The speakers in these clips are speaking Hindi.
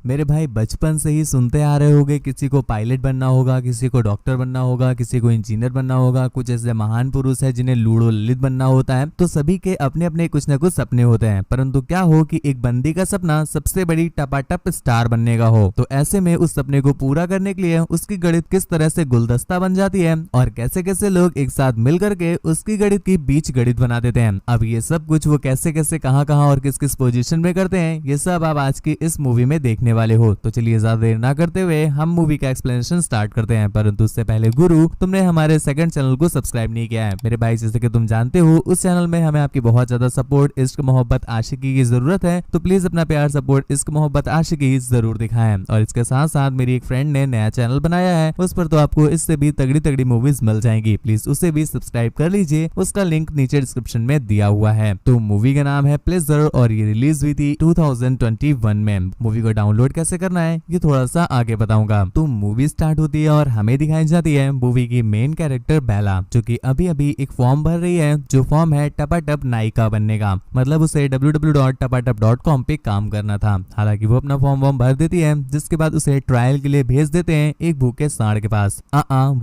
मेरे भाई बचपन से ही सुनते आ रहे होगे, किसी को पायलट बनना होगा, किसी को डॉक्टर बनना होगा, किसी को इंजीनियर बनना होगा, कुछ ऐसे महान पुरुष है जिन्हें लूड़ो ललित बनना होता है। तो सभी के अपने अपने कुछ न कुछ सपने होते हैं, परंतु क्या हो कि एक बंदी का सपना सबसे बड़ी टपाटप स्टार बनने का हो। तो ऐसे में उस सपने को पूरा करने के लिए उसकी गणित किस तरह से गुलदस्ता बन जाती है और कैसे कैसे लोग एक साथ मिल करके उसकी गणित की बीच गणित बना देते हैं। अब ये सब कुछ वो कैसे कैसे कहाँ कहाँ और किस किस पोजीशन में करते हैं, ये सब आप आज की इस मूवी में देखने वाले हो। तो चलिए ज्यादा देर ना करते हुए हम मूवी का एक्सप्लेनेशन स्टार्ट करते हैं। परंतु उससे पहले गुरु, तुमने हमारे सेकंड चैनल को सब्सक्राइब नहीं किया है मेरे भाई, जैसे कि तुम जानते हो उस चैनल में हमें आपकी बहुत ज्यादा सपोर्ट, इश्क, मोहब्बत, आशिकी की जरूरत है। तो प्लीज अपना प्यार, सपोर्ट, इश्क, मोहब्बत, आशिकी जरूर दिखाएं। और इसके साथ साथ मेरी एक फ्रेंड ने नया चैनल बनाया है, उस पर तो आपको इससे भी तगड़ी तगड़ी मूवीज मिल जाएंगी, प्लीज उसे भी सब्सक्राइब कर लीजिए। उसका लिंक नीचे डिस्क्रिप्शन में दिया हुआ है। तो मूवी का नाम है प्लेजर और ये रिलीज हुई थी 2021 में। मूवी को डाउनलोड कैसे करना है ये थोड़ा सा आगे बताऊंगा। तो मूवी स्टार्ट होती है और हमें दिखाई जाती है मूवी की मेन कैरेक्टर बेला, जो कि अभी अभी एक फॉर्म भर रही है, जो फॉर्म है टपाटप नायिका बनने का। मतलब उसे www.tapatap.com पे काम करना था। हालांकि वो अपना फॉर्म भर देती है, जिसके बाद उसे ट्रायल के लिए भेज देते हैं एक भूखे सांड के पास।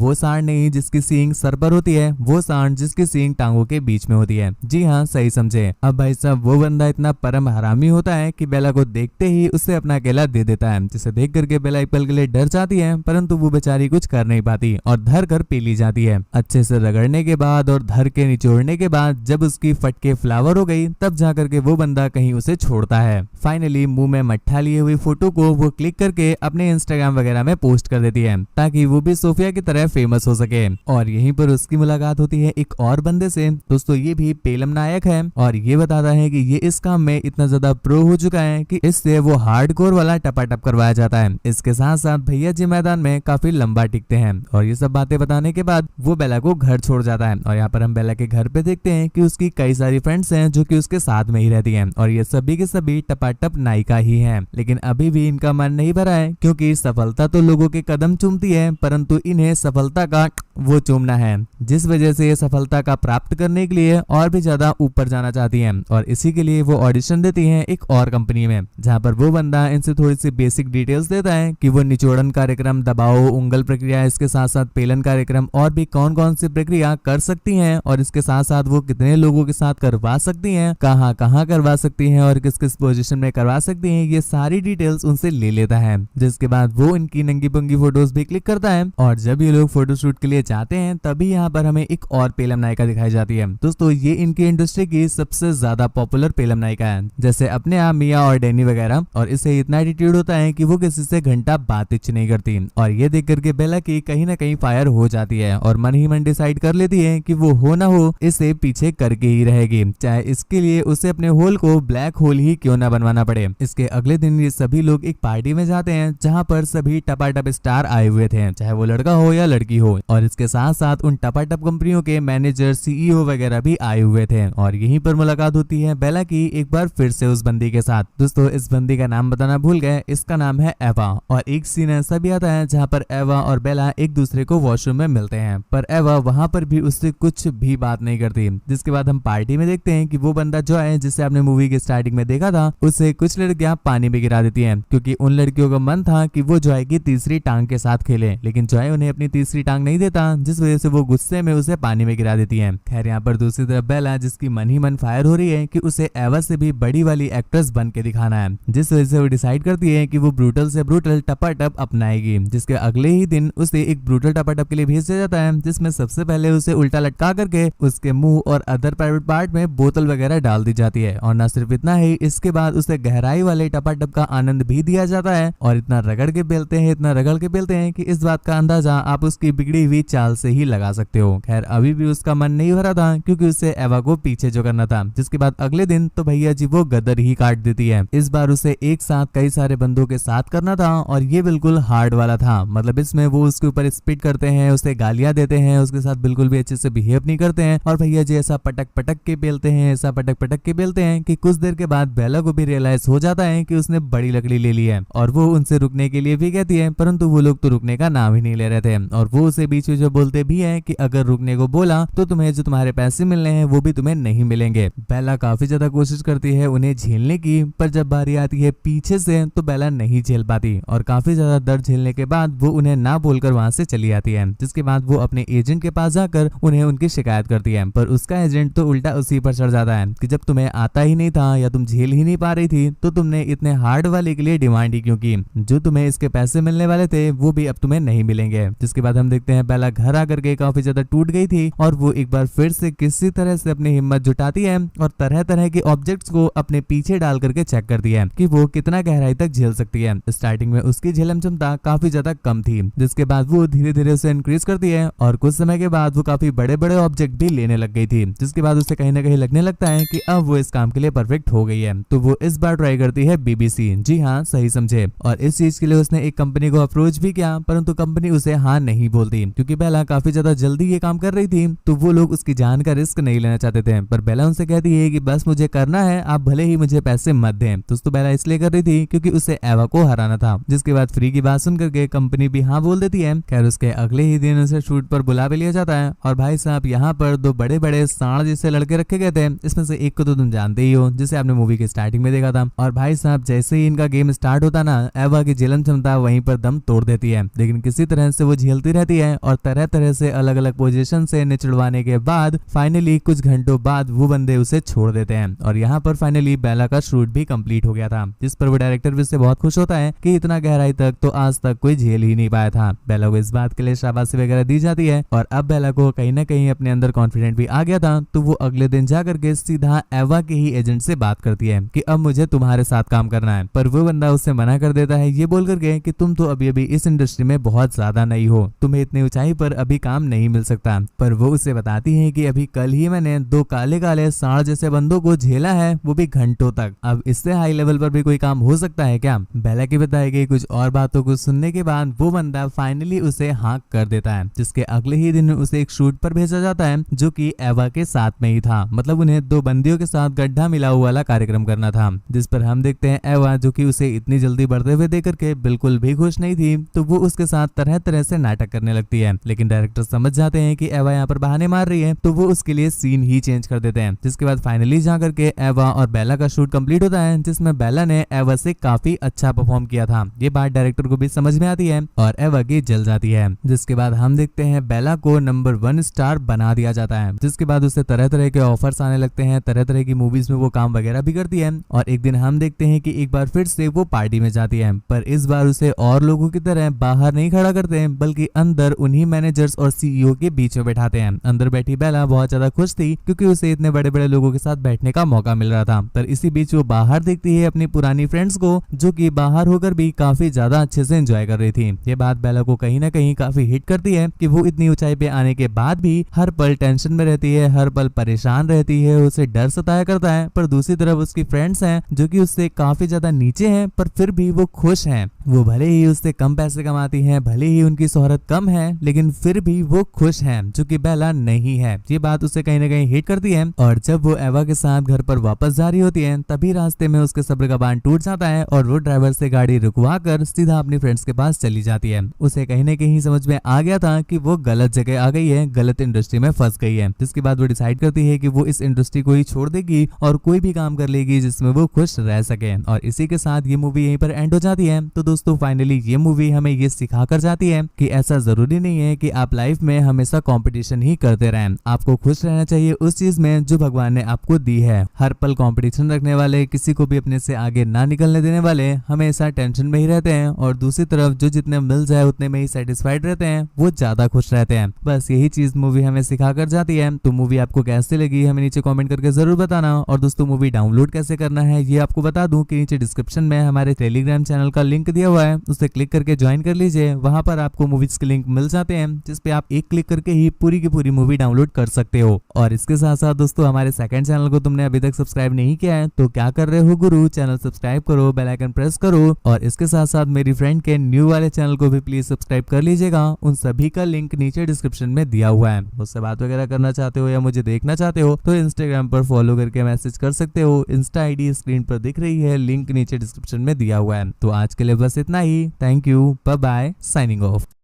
वो सांड नहीं जिसकी सींग सर पर होती है, वो सांड जिसकी सींग टांगों के बीच में होती है। जी हाँ, सही समझे। अब भाई साहब वो बंदा इतना परम हरामी होता है कि बेला को देखते ही उसे अपना केला दे देता है, जिसे देख करके बेला एक पल के लिए डर जाती है, परंतु वो बेचारी कुछ कर नहीं पाती और धर कर पी ली जाती है। अच्छे से रगड़ने के बाद और धर के निचोड़ने के बाद जब उसकी फटके फ्लावर हो गई, तब जाकर के वो बंदा कहीं उसे छोड़ता है। फाइनली मुंह में मट्ठा लिए हुई फोटो को वो क्लिक करके अपने इंस्टाग्राम वगैरह में पोस्ट कर देती है, ताकि वो भी सोफिया की तरह फेमस हो सके। और यहीं पर उसकी मुलाकात होती है एक और बंदे से। दोस्तों ये भी पेलम नायक है और ये बताता है कि ये इस काम में इतना ज्यादा प्रो हो चुका है कि इससे वो हार्डकोर वाला टपाटप करवाया जाता है। इसके साथ साथ भैया जी मैदान में काफी लंबा टिकते हैं। और ये सब बातें बताने के बाद वो बेला को घर छोड़ जाता है। और यहाँ पर हम बेला के घर पे देखते हैं कि उसकी कई सारी फ्रेंड्स हैं जो कि उसके साथ में ही रहती हैं, और ये सभी के सभी टपाटप नायिका ही हैं। लेकिन अभी भी इनका मन नहीं भरा है, क्योंकि सफलता तो लोगों के कदम चूमती है, परंतु इन्हें सफलता का वो चूमना है, जिस वजह से ये सफलता का प्राप्त करने के लिए और भी ज्यादा ऊपर जाना चाहती हैं। और इसी के लिए वो ऑडिशन देती हैं एक और कंपनी में, जहां पर वो बंदा इनसे थोड़ी सी बेसिक डिटेल्स देता है कि वो निचोड़न कार्यक्रम, दबाव, उंगल प्रक्रिया, इसके साथ साथ पेलन कार्यक्रम और भी कौन कौन सी प्रक्रिया कर सकती हैं, और इसके साथ साथ वो कितने लोगों के साथ करवा सकती हैं, कहाँ कहाँ करवा सकती हैं और किस किस पोजीशन में करवा सकती हैं, ये सारी डिटेल्स उनसे ले लेता है। जिसके बाद वो इनकी नंगी पंगी फोटोज भी क्लिक करता है। और जब ये लोग फोटोशूट के लिए जाते हैं, तभी यहाँ पर हमें एक और पेलम नायिका दिखाई जाती है। दोस्तों ये इनकी इंडस्ट्री की सबसे ज्यादा पॉपुलर पेलम नायिका है, जैसे अपने आप मिया और डैनी वगैरह। और इसे इतना एटीट्यूड होता है कि वो किसी से घंटा बात नहीं करती। और ये देख करके बेला की कहीं ना कहीं फायर हो जाती है और मन ही मन डिसाइड कर लेती है कि वो हो ना हो इसे पीछे करके ही रहेगी, चाहे इसके लिए उसे अपने होल को ब्लैक होल ही क्यों ना बनवाना पड़े। इसके अगले दिन ये सभी लोग एक पार्टी में जाते हैं, जहाँ पर सभी टपाटप स्टार आए हुए थे, चाहे वो लड़का हो या लड़की हो। और इसके साथ साथ उन टपाटप कंपनियों के मैनेजर, सीईओ वगैरह भी आए हुए थे। और यहीं पर मुलाकात होती है बेला की एक बार फिर से उस बंदी के साथ। दोस्तों इस बंदी का नाम बताना भूल गए, इसका नाम है एवा। और एक सीन ऐसा भी आता है जहाँ पर एवा और बेला एक दूसरे को वॉशरूम में मिलते हैं, पर एवा वहां पर भी उससे कुछ भी बात नहीं करती। जिसके बाद हम पार्टी में देखते हैं कि वो बंदा जो है, जिसे आपने मूवी के स्टार्टिंग में देखा था, उसे कुछ लड़कियां पानी में गिरा देती हैं, क्योंकि उन लड़कियों का मन था कि वो जॉय की तीसरी टांग के साथ खेले, लेकिन जॉय उन्हें अपनी तीसरी टांग नहीं देता, जिस वजह से वो गुस्से में उसे पानी में गिरा देती है। खैर यहाँ पर दूसरी तरफ बेला, जिसकी मन ही मन फायर हो रही है कि उसे एवा से भी बड़ी वाली एक्ट्रेस बन के दिखाना है, जिस वजह से वो डिसाइड करती है कि वो ब्रूटल से ब्रूटल टपाटप अपनाएगी। जिसके अगले ही दिन उसे एक ब्रूटल टपाटप के लिए भेज दिया जाता है, जिसमें सबसे पहले उसे उल्टा लटका करके उसके मुंह और अदर प्राइवेट पार्ट में बोतल वगैरह डाल दी जाती है। और न सिर्फ इतना ही, इसके बाद उसे गहराई वाले टपाटप का आनंद भी दिया जाता है। और इतना रगड़ के बेलते हैं, इतना रगड़ के बेलते हैं कि इस बात का अंदाजा आप उसकी बिगड़ी हुई चाल से ही लगा सकते हो। खैर अभी भी उसका मन नहीं भरा था, क्योंकि उसे एवा को पीछे जो करना था। जिसके बाद अगले दिन तो भैया जी वो गदर ही काट देती है। इस बार उसे एक साथ कई सारे बंदों के साथ करना था, और ये बिल्कुल हार्ड वाला था। मतलब इसमें वो उसके ऊपर स्पीड करते हैं, उसे गालियां देते हैं, उसके साथ बिल्कुल भी अच्छे से बिहेव नहीं करते हैं। और भैया जी ऐसा पटक पटक के बेलते हैं, ऐसा पटक पटक के बेलते हैं कि कुछ देर के बाद बेला को भी रियलाइज हो जाता है कि उसने बड़ी लकड़ी ले ली है। और वो उनसे रुकने के लिए भी कहती है, परंतु वो लोग तो रुकने का नाम ही नहीं ले रहे थे। और वो उसे बीच बीच बीच में बोलते भी हैं कि अगर रुकने को बोला तो तुम्हें जो तुम्हारे पैसे मिलने हैं वो भी तुम्हें नहीं मिलेंगे। बेला काफी ज्यादा कोशिश करती है उन्हें झेलने की, पर जब बारी आती है पीछे से तो बेला नहीं झेल पाती और काफी ज्यादा दर्द झेलने के बाद वो उन्हें ना बोलकर वहां से चली आती है। जिसके बाद वो अपने एजेंट के पास जाकर उन्हें उनकी शिकायत करती है, पर उसका एजेंट तो उल्टा उसी पर चढ़ जाता है कि जब तुम्हें आता ही नहीं था या तुम झेल ही नहीं पा रही थी तो तुमने इतने हार्ड वाले के लिए डिमांड ही क्यों की? जो तुम्हें इसके पैसे मिलने वाले थे वो भी अब तुम्हें नहीं मिलेंगे। जिसके बाद हम देखते हैं बेला घर आकर के काफी ज्यादा टूट गई थी और वो एक बार फिर से किसी तरह से अपनी हिम्मत जुटाती है और तरह तरह के ऑब्जेक्ट्स को अपने पीछे डाल करके चेक करती है कि वो कितना गहराई तक झेल सकती है। स्टार्टिंग में उसकी झेलम क्षमता काफी ज्यादा कम थी, जिसके बाद वो धीरे धीरे उसे इंक्रीज करती है और कुछ समय के बाद वो काफी बड़े बड़े ऑब्जेक्ट भी लेने लग गई थी। जिसके बाद उसे कहीं ना कहीं लगने लगता है कि अब वो इस काम के लिए परफेक्ट हो गई है, तो वो इस बार ट्राई करती है बीबीसी। जी हाँ, सही समझे। और इस चीज के लिए उसने एक कंपनी को अप्रोच भी किया, परंतु कंपनी उसे हाँ नहीं बोलती क्योंकि बेला काफी ज्यादा जल्दी ये काम कर रही थी, तो वो लोग उसकी जान का रिस्क नहीं लेना चाहते थे। पर बेला उनसे कहती है कि बस मुझे करना है, आप भले ही मुझे पैसे मत दें। तो बेला इसलिए कर रही थी क्योंकि उसे एवा को हराना था। जिसके बाद फ्री की बात सुन करके कंपनी भी हाँ बोल देती है। खैर उसके अगले ही दिन उसे शूट पर बुला भी लिया जाता है और भाई साहब यहाँ पर दो बड़े बड़े सांड जैसे लड़के रखे गए थे। इसमें से एक को तो तुम जानते ही हो, जिसे आपने मूवी के स्टार्टिंग में देखा था। और भाई साहब जैसे ही इनका गेम स्टार्ट होता ना, एवा की झेलन क्षमता वहीं पर दम तोड़ देती है, लेकिन किसी तरह से वो झेलती रहती है और तरह तरह से अलग अलग पोजीशन से निचड़वाने के बाद फाइनली कुछ घंटों बाद वो बंदे उसे छोड़ देते हैं। और यहाँ पर फाइनली बेला का शूट भी कंप्लीट हो गया था, जिस पर वो डायरेक्टर भी इससे बहुत खुश होता है कि इतना गहराई तक तो आज तक कोई झेल ही नहीं पाया था। बेला को इस बात के लिए शाबाशी वगैरह दी जाती है और अब बेला को कहीं ना कहीं अपने अंदर कॉन्फिडेंट भी आ गया था, तो वो अगले दिन जाकर के सीधा एवा के ही एजेंट से बात करती है कि अब मुझे तुम्हारे साथ काम करना है। पर वो बंदा उससे मना कर देता है ये बोल करके कि तुम तो अभी अभी इस इंडस्ट्री में बहुत ज्यादा नई हो, तुम्हें इतनी ऊंचाई पर अभी काम नहीं मिल सकता। पर वो उसे बताती है कि अभी कल ही मैंने दो काले काले सांड जैसे बंदों को झेला है, वो भी घंटों तक। अब इससे हाई लेवल पर भी कोई काम हो सकता है क्या? बेला की बताई गई कुछ और बातों को सुनने के बाद वो बंदा फाइनली उसे हाँ कर देता है। जिसके अगले ही दिन उसे एक शूट पर भेजा जाता है जो कि एवा के साथ में ही था, मतलब उन्हें दो बंदियों के साथ गड्ढा मिला वाला कार्यक्रम करना था। जिस पर हम देखते हैं एवा जो कि उसे इतनी जल्दी बढ़ते हुए देख करके बिल्कुल भी खुश नहीं थी, तो वो उसके साथ तरह तरह से नाटक करने लगती है। लेकिन डायरेक्टर समझ जाते हैं कि एवा यहाँ पर बहाने मार रही है, तो वो उसके लिए सीन ही चेंज कर देते हैं। जिसके बाद फाइनली जा करके एवा और बेला का शूट कंप्लीट होता है, जिसमें बेला ने एवा से काफी अच्छा परफॉर्म किया था। ये बात डायरेक्टर को भी समझ में आती है और एवा की जल जाती है। जिसके बाद हम देखते हैं बेला को नंबर 1 स्टार बना दिया जाता है। जिसके बाद उसे तरह तरह के ऑफर्स आने लगते हैं, तरह तरह की मूवीज में वो काम वगैरह भी करती है। और एक दिन हम देखते हैं कि एक बार फिर से वो पार्टी में जाती है, पर इस बार उसे और लोगों की तरह बाहर नहीं खड़ा करते हैं, बल्कि अंदर उन्हीं मैनेजर्स और सीईओ के बीच में बैठाते हैं। अंदर बैठी बेला बहुत ज्यादा खुश थी क्योंकि उसे इतने बड़े बड़े लोगों के साथ बैठने का मौका मिल रहा था। पर इसी बीच वो बाहर देखती है अपनी पुरानी फ्रेंड्स को, जो कि बाहर होकर भी काफी ज्यादा अच्छे से एंजॉय कर रही थी। ये बात बेला को कहीं ना कहीं काफी हिट करती है कि वो इतनी ऊंचाई पे आने के बाद भी हर पल टेंशन में रहती है, हर पल परेशान रहती है, उसे डर सताया करता है। पर दूसरी तरफ उसकी फ्रेंड्स हैं जो कि उससे काफी ज्यादा नीचे हैं, पर फिर भी वो खुश हैं। वो भले ही उससे कम पैसे कमाती हैं, भले ही उनकी शोहरत कम है, लेकिन फिर भी वो खुश हैं, जो कि बेला नहीं है। ये बात उसे कहीं ना कहीं हिट करती है। और जब वो एवा के साथ घर पर वापस जा रही होती है, तभी रास्ते में उसके सब्र का बांध टूट जाता है और वो ड्राइवर से गाड़ी रुकवा कर सीधा अपनी फ्रेंड्स के पास चली जाती है। उसे कहीं ना कहीं समझ में आ गया था कि वो गलत जगह आ गई है, गलत इंडस्ट्री में फंस गई है। जिसके बाद वो डिसाइड करती है कि वो इस इंडस्ट्री को ही छोड़ देगी और कोई भी काम कर लेगी जिसमें वो खुश रह सके। और इसी के साथ ये मूवी यहीं पर एंड हो जाती है। तो दोस्तों फाइनली ये मूवी हमें ये सिखा कर जाती है कि ऐसा जरूरी नहीं है कि आप लाइफ में हमेशा कंपटीशन ही करते रहें। आपको खुश रहना चाहिए उस चीज में जो भगवान ने आपको दी है। हर पल कंपटीशन रखने वाले, किसी को भी अपने से आगे ना निकलने देने वाले हमेशा टेंशन में ही रहते हैं, और दूसरी तरफ जो जितने मिल जाए उतने में ही सेटिस्फाइड रहते हैं, वो ज्यादा खुश रहते हैं। बस यही चीज मूवी हमें सिखा कर जाती है। तो मूवी आपको कैसी लगी हमें नीचे कमेंट करके जरूर बताना। और दोस्तों मूवी डाउनलोड कैसे करना है ये आपको बता दूं कि नीचे डिस्क्रिप्शन में हमारे टेलीग्राम चैनल का लिंक दिया हुआ है, उसे क्लिक करके ज्वाइन कर लीजिए। वहां पर आपको मूवीज के लिंक मिल जाते हैं, जिसपे आप एक क्लिक करके ही पूरी की पूरी मूवी डाउनलोड कर सकते हो। और इसके साथ साथ दोस्तों हमारे सेकंड चैनल को तुमने अभी तक सब्सक्राइब नहीं किया है तो क्या कर रहे हो गुरु, चैनल सब्सक्राइब करो, बेल आइकन प्रेस करो। और इसके साथ साथ मेरी फ्रेंड के न्यू वाले चैनल को भी प्लीज सब्सक्राइब कर लीजिएगा। उन सभी का लिंक नीचे डिस्क्रिप्शन में दिया हुआ है। मुझसे बात वगैरह करना चाहते हो या मुझे देखना चाहते हो तो इंस्टाग्राम पर फॉलो करके मैसेज कर सकते हो। इंस्टा आईडी स्क्रीन पर दिख रही है, लिंक नीचे डिस्क्रिप्शन में दिया हुआ है। तो आज के लिए बस इतना ही। Thank you, bye bye, signing of.